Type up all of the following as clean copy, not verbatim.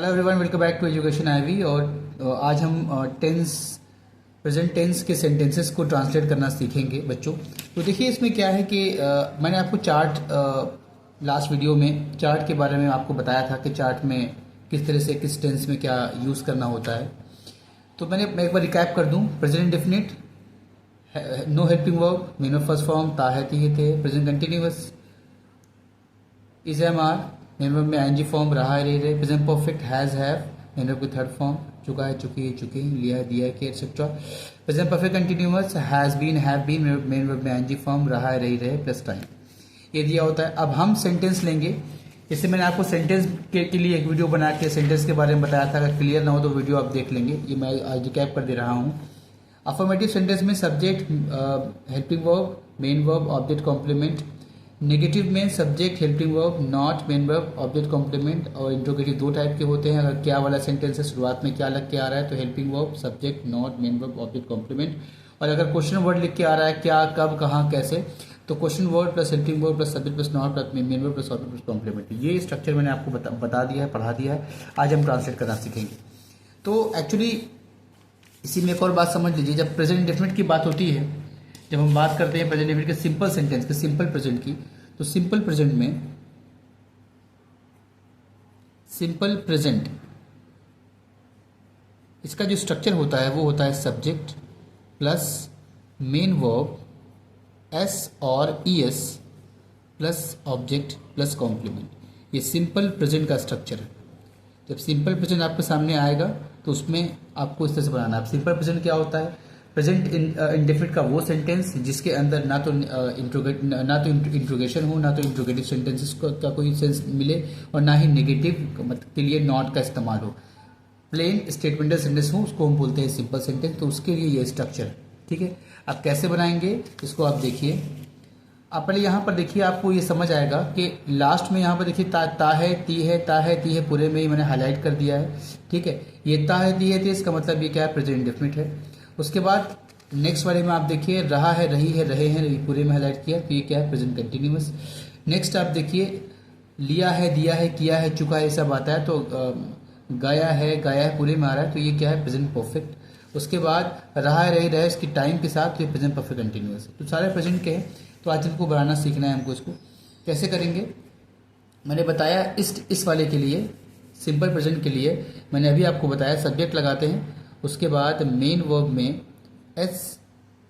Hello everyone, welcome back to education IV. और आज हम टेंस प्रेजेंट टेंस के सेंटेंसेस को ट्रांसलेट करना सीखेंगे बच्चों। तो देखिए इसमें क्या है कि मैंने आपको चार्ट लास्ट वीडियो में चार्ट के बारे में आपको बताया था कि चार्ट में किस तरह से किस टेंस में क्या यूज़ करना होता है। तो मैं एक बार रिकैप कर दूं। Present indefinite, no helping verb, main of first form ता है ती है थे। Present continuous is am are, main verb में आईएनजी फॉर्म रहा है रहे। Present perfect has have, main verb की थर्ड फॉर्म चुका है चुकी है चुके, लिया है दिया है के, etcetera. Present perfect continuous has been have been, main verb में आईएनजी फॉर्म रहा है रहे प्लस टाइम, ये दिया होता है। अब हम सेंटेंस लेंगे। जैसे मैंने आपको सेंटेंस के लिए एक वीडियो बना के सेंटेंस के बारे में बताया था, अगर क्लियर ना हो तो वीडियो आप देख लेंगे। ये मैं आज रिकैप कर दे रहा हूँ। अफर्मेटिव सेंटेंस में subject, helping verb, main verb, object complement. Negative में subject, helping verb, not, main verb, object complement. और इंट्रोगेटिव दो टाइप के होते हैं। अगर क्या वाला सेंटेंस है, शुरुआत में क्या लग के आ रहा है तो helping verb, subject, not, main verb, object complement. और अगर क्वेश्चन वर्ड लिख के आ रहा है क्या, कब, कहाँ, कैसे, तो question word plus helping verb plus subject plus not plus main verb plus object plus complement. ये स्ट्रक्चर मैंने आपको बता दिया है, पढ़ा दिया है। आज हम ट्रांसलेट करना सीखेंगे। तो एक्चुअली इसी में एक और बात समझ लीजिए। जब प्रेजेंट इंडेफिनिट की बात होती है, जब हम बात करते हैं प्रेजेंट इंडेफिनिट के सिंपल सेंटेंस के, सिंपल प्रेजेंट की, तो सिंपल प्रेजेंट इसका जो स्ट्रक्चर होता है वो होता है subject plus main verb s और e s plus object plus complement. ये सिंपल प्रेजेंट का स्ट्रक्चर है। जब सिंपल प्रेजेंट आपके सामने आएगा तो उसमें आपको इस तरह से बनाना है। सिंपल प्रेजेंट क्या होता है? प्रेजेंट इंडेफिनिट का वो सेंटेंस जिसके अंदर ना तो इंट्रोगेशन हो, ना तो इंट्रोगेटिव सेंटेंसेस का कोई सेंस मिले, और ना ही नेगेटिव मतलब के लिए नॉट का इस्तेमाल हो। प्लेन स्टेटमेंटल सेंटेंस हो, उसको हम बोलते हैं सिंपल सेंटेंस। तो उसके लिए ये स्ट्रक्चर है, ठीक है। आप कैसे बनाएंगे इसको आप देखिए। आप पहले यहाँ पर देखिए, आपको ये समझ आएगा कि लास्ट में यहाँ पर देखिए ता है ती है, ता है ती है, पूरे में ही मैंने हाईलाइट कर दिया है, ठीक है। ये ता है ती है, इसका मतलब ये क्या है? प्रेजेंट इंडेफिनिट है। उसके बाद नेक्स्ट वाले में आप देखिए रहा है, रही है, रहे हैं, ये पूरे में हाईलाइट किया, तो ये क्या है? Present continuous. नेक्स्ट आप देखिए लिया है, दिया है, किया है, चुका है, सब आता है। तो गाया है पूरे में आ रहा है, तो ये क्या है? Present perfect. उसके बाद रहा है, रही, रहे इसकी टाइम के साथ, तो ये प्रेजेंट परफेक्ट कंटिन्यूअस है। तो सारे प्रेजेंट के हैं। तो आज इनको बनाना सीखना है हमको। इसको कैसे करेंगे मैंने बताया। इस वाले के लिए, सिंपल प्रेजेंट के लिए मैंने अभी आपको बताया। सब्जेक्ट लगाते हैं, उसके बाद मेन वर्ब में एस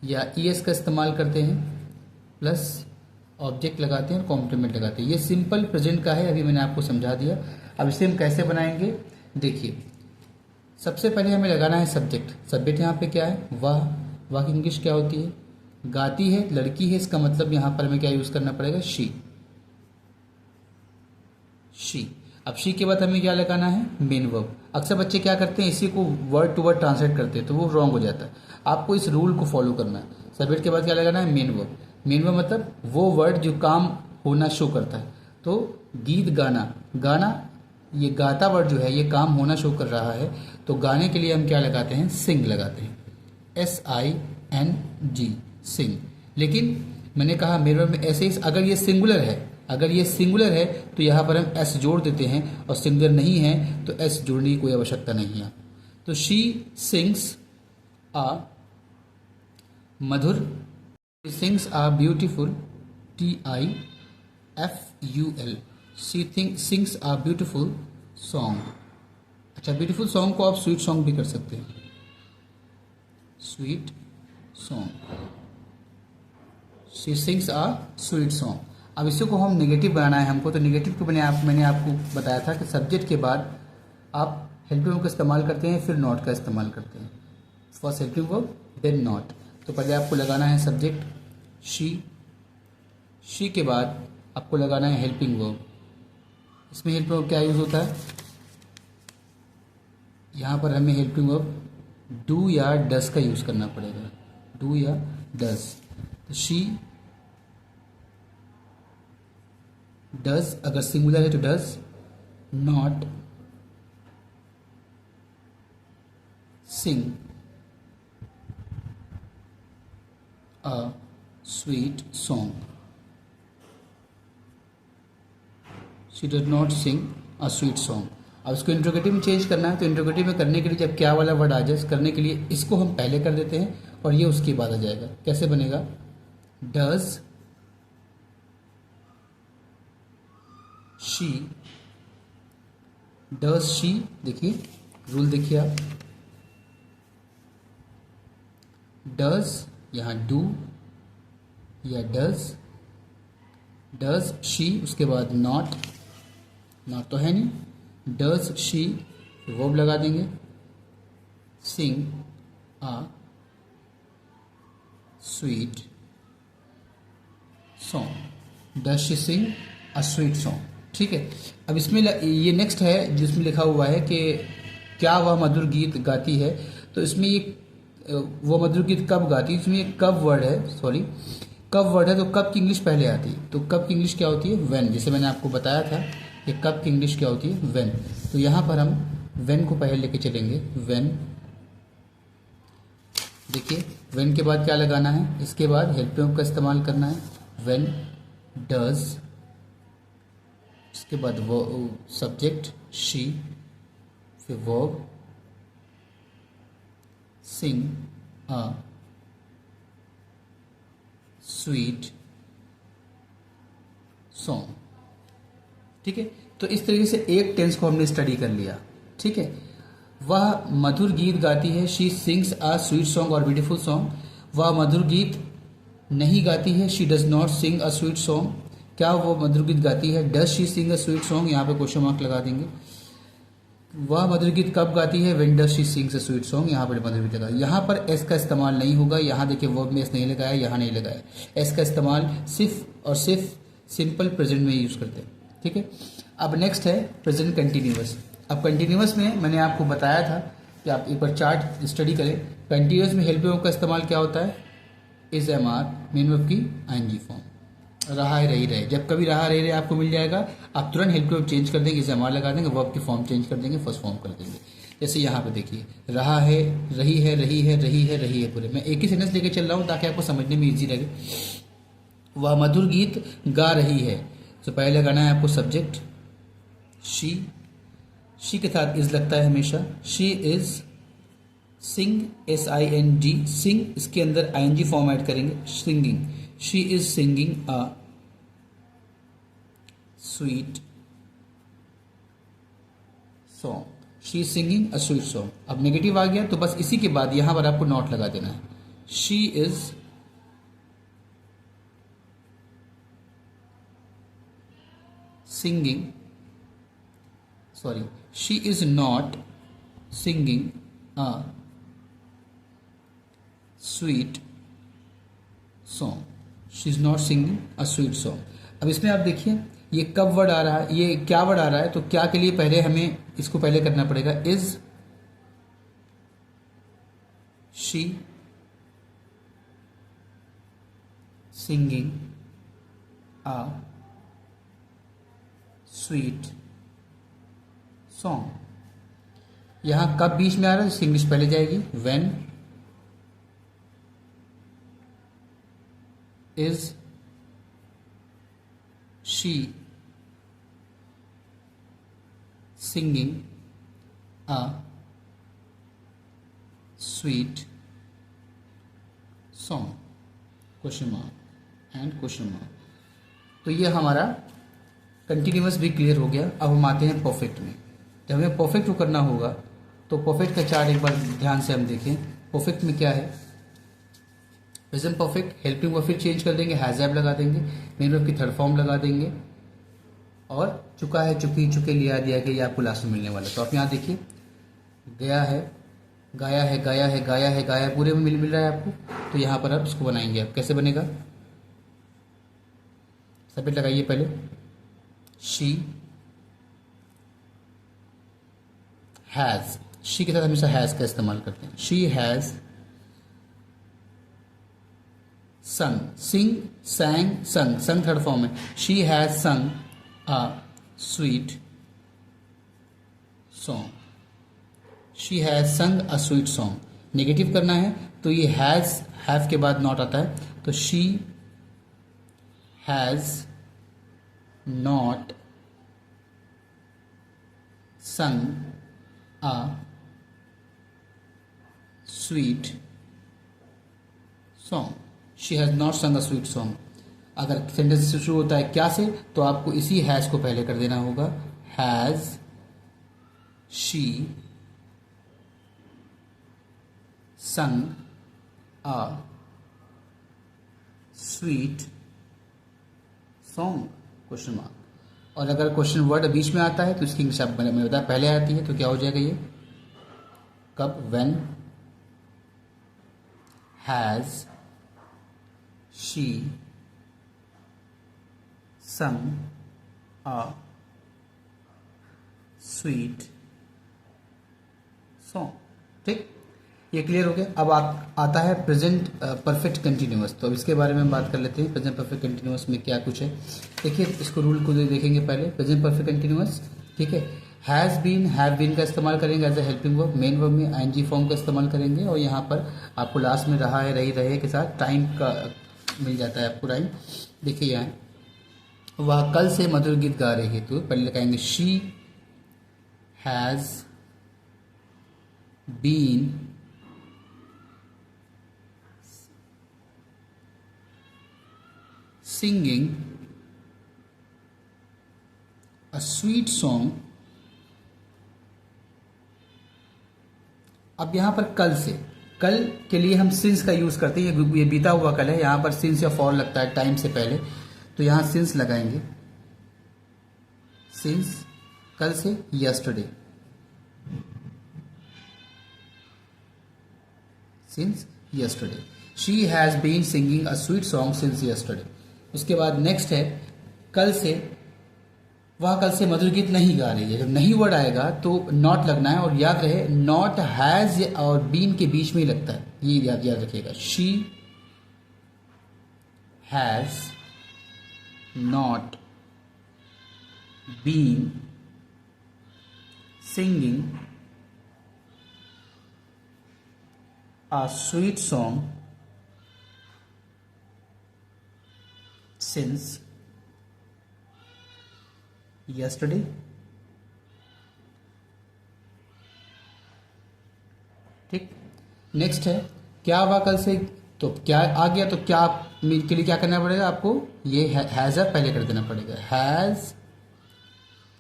या ई एस का इस्तेमाल करते हैं, प्लस ऑब्जेक्ट लगाते हैं और कॉम्प्लीमेंट लगाते हैं। ये सिंपल प्रेजेंट का है, अभी मैंने आपको समझा दिया। अब इसे हम कैसे बनाएंगे देखिए। सबसे पहले हमें लगाना है सब्जेक्ट। सब्जेक्ट यहाँ पे क्या है? वाह की इंग्लिश क्या होती है? गाती है, लड़की है, इसका मतलब यहाँ पर हमें क्या यूज करना पड़ेगा? शी। अब शी के बाद हमें क्या लगाना है? Main verb. अक्सर बच्चे क्या करते हैं, इसी को वर्ड टू वर्ड ट्रांसलेट करते हैं, तो वो रॉन्ग हो जाता है। आपको इस रूल को फॉलो करना है। सब्जेक्ट के बाद क्या लगाना है? Main verb. मेन वर्ब मतलब वो वर्ड जो काम होना शो करता है। तो गीत, गाना, ये गाता वर्ड जो है ये काम होना शो कर रहा है। तो गाने के लिए हम क्या लगाते हैं? सिंग लगाते हैं, SING, सिंग। लेकिन मैंने कहा मेन वर्ब में ऐसे ही, अगर ये सिंगुलर है तो यहाँ पर हम एस जोड़ देते हैं, और सिंगुलर नहीं है तो एस जोड़ने की कोई आवश्यकता नहीं है। तो शी सिंग्स आ मधुर, sings a beautiful, TIFUL, sings a beautiful song. अच्छा, ब्यूटीफुल सॉन्ग को आप स्वीट सॉन्ग भी कर सकते हैं, sweet song. She sings a sweet song. अब इसी को हम नेगेटिव बनाना है हमको। तो नेगेटिव को मैंने आपको बताया था कि सब्जेक्ट के बाद आप हेल्पिंग वर्ब का इस्तेमाल करते हैं, फिर नॉट का इस्तेमाल करते हैं। First helping verb then not. तो पहले आपको लगाना है सब्जेक्ट शी के बाद आपको लगाना है हेल्पिंग वर्ब। इसमें हेल्पिंग वर्ब क्या यूज होता है? यहाँ पर हमें हेल्पिंग वर्ब डू या डस का यूज करना पड़ेगा, डू या डस। तो शी डज, अगर सिंगुलर है तो does, not sing a sweet song, she does not sing a sweet song. अब इसको इंट्रोगेटिव में चेंज करना है, तो इंट्रोगेटिव में करने के लिए जब क्या वाला वर्ड आ जाए, करने के लिए इसको हम पहले कर देते हैं और ये उसके बाद आ जाएगा। कैसे बनेगा? डज शी, डज शी, देखिए रूल देखिए आप, डज यहाँ डू या डज शी, उसके बाद नॉट तो है नहीं, डज शी वर्ब लगा देंगे, sing a sweet song, does she sing a sweet song. ठीक है, अब इसमें ये नेक्स्ट है जिसमें लिखा हुआ है कि क्या वह मधुर गीत गाती है। तो इसमें ये वो मधुर गीत कब गाती है, इसमें एक कब वर्ड है, सॉरी कब वर्ड है, तो कब की इंग्लिश पहले आती है। तो कब की इंग्लिश क्या होती है? व्हेन। जैसे मैंने आपको बताया था कि कब की इंग्लिश क्या होती है? व्हेन। तो यहाँ पर हम व्हेन को पहले लेके चलेंगे। व्हेन, देखिए व्हेन के बाद क्या लगाना है, इसके बाद हेल्प वर्ब का इस्तेमाल करना है। व्हेन डज, इसके बाद वो सब्जेक्ट शी, फिर verb sing a sweet song. ठीक है, तो इस तरीके से एक टेंस को हमने स्टडी कर लिया। ठीक है, वह मधुर गीत गाती है, she sings a sweet song और ब्यूटीफुल सॉन्ग। वह मधुर गीत नहीं गाती है, she does not sing a sweet song. क्या वो मधुर गीत गाती है? Does she sing a sweet song, यहाँ पे क्वेश्चन मार्क लगा देंगे। वह मधुर गीत कब गाती है? When does she sings a sweet song, यहाँ पर मधुर गीत लगा। यहाँ पर एस का इस्तेमाल नहीं होगा, यहाँ देखिए वर्ब में एस नहीं लगाया, यहाँ नहीं लगाया। एस का इस्तेमाल सिर्फ और सिर्फ सिंपल प्रेजेंट में यूज करते हैं। ठीक है, अब नेक्स्ट है प्रेजेंट कंटिन्यूअस। अब कंटिन्यूअस में मैंने आपको बताया था कि आप एक बार चार्ट स्टडी करें। कंटिन्यूअस में हेल्प वर्ब का इस्तेमाल क्या होता है? Is am are, main verb की आईएनजी फॉर्म, रहा है रही रहे। जब कभी रहा रही रहे आपको मिल जाएगा, आप तुरंत हेल्प वर्ब चेंज कर देंगे, इज एम आर लगा देंगे, वर्ब की फॉर्म चेंज कर देंगे, फर्स्ट फॉर्म कर देंगे। जैसे यहाँ पे देखिए, रहा है, रही है, रही है, रही है, रही है, पूरे मैं एक ही सेंटेंस लेके चल रहा हूँ ताकि आपको समझने में ईजी लगे। वह मधुर गीत गा रही है, तो पहले लगाना है आपको सब्जेक्ट शी के साथ इज लगता है हमेशा। शी इज सिंग, SING, सिंग, इसके अंदर ING फॉर्म ऐड करेंगे, singing. She is singing a sweet song, she is singing a sweet song. अब नेगेटिव आ गया तो बस इसी के बाद यहां पर आपको नॉट लगा देना है। She is singing, sorry, she is not singing a sweet song, she is not singing a sweet song. अब इसमें आप देखिए ये कब वर्ड आ रहा है, ये क्या वर्ड आ रहा है, तो क्या के लिए पहले हमें इसको पहले करना पड़ेगा। Is she singing a sweet song. यहां कब बीच में आ रहा है, इंग्लिश पहले जाएगी। When is she singing a sweet song, question mark and question mark. तो ये हमारा कंटिन्यूअस भी क्लियर हो गया। अब हम आते हैं परफेक्ट में। जब हमें परफेक्ट को करना होगा तो परफेक्ट का चार्ट एक बार ध्यान से हम देखें। परफेक्ट में क्या है? प्रेजेंट परफेक्ट, हेल्पिंग वर्ब फिर चेंज कर देंगे, हैज हैव लगा देंगे, मेन वर्ब की थर्ड फॉर्म लगा देंगे, और चुका है, चुकी, चुके, लिया, दिया गया, ये आपको लास्ट में मिलने वाला है। तो आप यहाँ देखिए, गया है, गाया है, गाया है, गाया है, गाया है, पूरे में मिल रहा है आपको। तो यहाँ पर आप इसको बनाएंगे। आप कैसे बनेगा? सब्जेक्ट लगाइए पहले, शी हैज, शी के साथ हमेशा हैज का इस्तेमाल करते हैं। शी हैज संग, सिंग, सैंग, संग, संग थर्ड फॉर्म है। शी हैज संग अ स्वीट सॉन्ग, शी हैज संग अ स्वीट सॉन्ग। नेगेटिव करना है तो ये हैज, हैव के बाद नॉट आता है, तो she has not sung a sweet song. She has not sung a sweet song. अगर सेंटेंस शुरू होता है क्या से तो आपको इसी हैज को पहले कर देना होगा. Has she sung a sweet song question mark. और अगर क्वेश्चन वर्ड बीच में आता है तो इसकी इंग्लिश आप मैंने बताया पहले आती है तो क्या हो जाएगा ये कब. When has she sung a sweet song. ठीक, ये क्लियर हो गया. अब आता है प्रेजेंट परफेक्ट कंटिन्यूअस. तो अब इसके बारे में हम बात कर लेते हैं. प्रेजेंट परफेक्ट कंटिन्यूअस में क्या कुछ है देखिए. इसको रूल को देखेंगे पहले. प्रेजेंट परफेक्ट कंटिन्यूअस ठीक है. हैज़ बीन हैव बीन का इस्तेमाल करेंगे as a helping verb. Main verb में आईएनजी फॉर्म का इस्तेमाल करेंगे और यहाँ पर आपको लास्ट में रहा है रही रहे के साथ टाइम का मिल जाता है आपको टाइम. देखिए यहाँ वह कल से मधुर गीत गा रही है तो पहले लगाएंगे she has been singing a sweet song. अब यहां पर कल से कल के लिए हम सिंस का यूज करते हैं. ये बीता हुआ कल है. यहां पर सिंस या फॉर लगता है टाइम से पहले तो यहां सिंस लगाएंगे. सिंस कल से yesterday. Since yesterday. She has been singing a sweet song since yesterday. उसके बाद नेक्स्ट है कल से वह कल से मधुर गीत नहीं गा रही है. जब नहीं वर्ड आएगा तो नॉट लगना है और याद रहे नॉट हैज और बीन के बीच में ही लगता है. ये याद रखिएगा. She has not been singing a sweet song since yesterday. ठीक. नेक्स्ट है क्या हुआ कल से. तो क्या आ गया तो क्या के लिए क्या करना पड़ेगा आपको. ये हैज पहले कर देना पड़ेगा. हैज.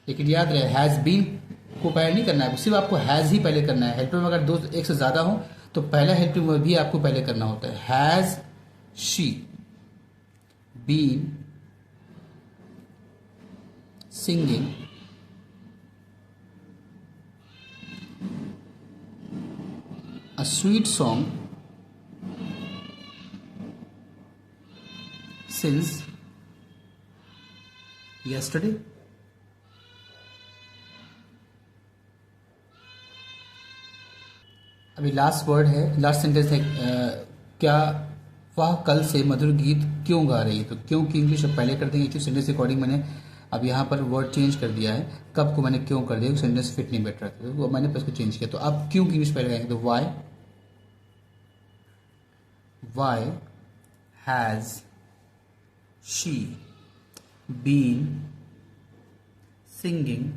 लेकिन याद रहे हैज बीन को पहले नहीं करना है. सिर्फ आपको हैज ही पहले करना है. हेल्पिंग अगर दो एक से ज्यादा हो तो पहला हेल्पिंग भी आपको पहले करना होता है. Has she been singing a sweet song since yesterday. अभी लास्ट वर्ड है. लास्ट सेंटेंस है क्या वह कल से मधुर गीत क्यों गा रही है. तो क्यों की इंग्लिश अब पहले कर देंगे क्योंकि सेंटेंस अकॉर्डिंग मैंने अब यहाँ पर वर्ड चेंज कर दिया है. कब को मैंने क्यों कर दिया सेंटेंस फिट नहीं बैठ रहा था तो मैंने उसको चेंज किया. तो अब क्यों की इंग्लिश पहले करेंगे तो why has she been singing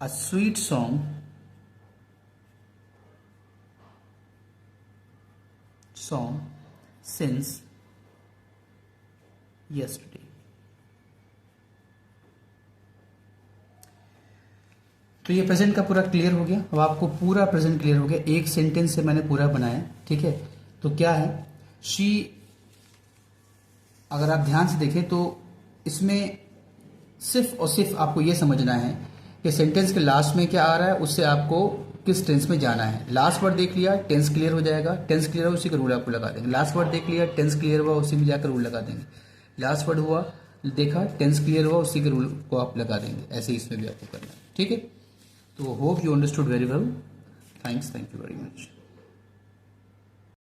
a sweet song since yesterday. तो ये प्रेजेंट का पूरा क्लियर हो गया. अब आपको पूरा प्रेजेंट क्लियर हो गया. एक सेंटेंस से मैंने पूरा बनाया. ठीक है. तो क्या है शी. अगर आप ध्यान से देखें तो इसमें सिर्फ और सिर्फ आपको ये समझना है कि सेंटेंस के लास्ट में क्या आ रहा है उससे आपको किस टेंस में जाना है. लास्ट वर्ड देख लिया टेंस क्लियर हो जाएगा. टेंस क्लियर हुआ उसी का रूल आपको लगा देंगे. लास्ट वर्ड देख लिया टेंस क्लियर हुआ उसी में जाकर रूल लगा देंगे. लास्ट वर्ड हुआ देखा टेंस क्लियर हुआ उसी के रूल को आप लगा देंगे. ऐसे ही इसमें भी आपको करना है. ठीक है. तो hope you understood very well. Thanks. Thank you very much.